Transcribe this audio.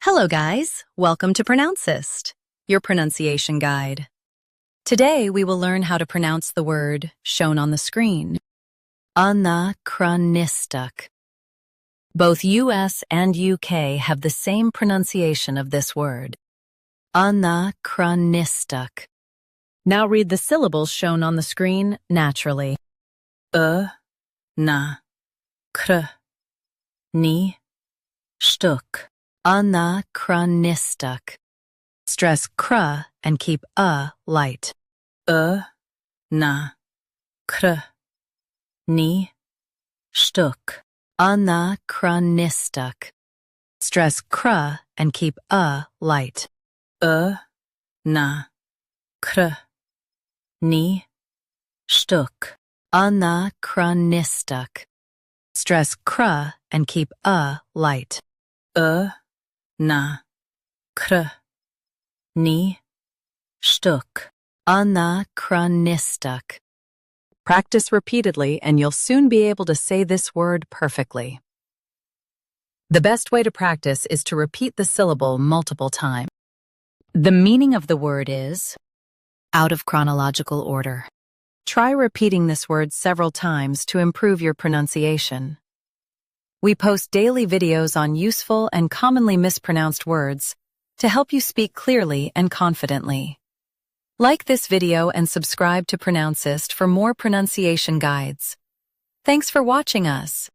Hello guys, welcome to Pronouncist, your pronunciation guide. Today we will learn how to pronounce the word shown on the screen. Anachronistic. Both US and UK have the same pronunciation of this word. Anachronistic. Now read the syllables shown on the screen naturally. Na, kr, ni, stuk. Anachronistic. Stress kr and keep light. Na, kr, ni, stuk. Anachronistic. Stress kr and keep light. Na, kr, ni, stuk. Anachronistic. Stress kr and keep light. Na, kr, ni, stuk. Anachronistic. Practice repeatedly and you'll soon be able to say this word perfectly. The best way to practice is to repeat the syllable multiple times. The meaning of the word is out of chronological order. Try repeating this word several times to improve your pronunciation. We post daily videos on useful and commonly mispronounced words to help you speak clearly and confidently. Like this video and subscribe to Pronouncist for more pronunciation guides. Thanks for watching us.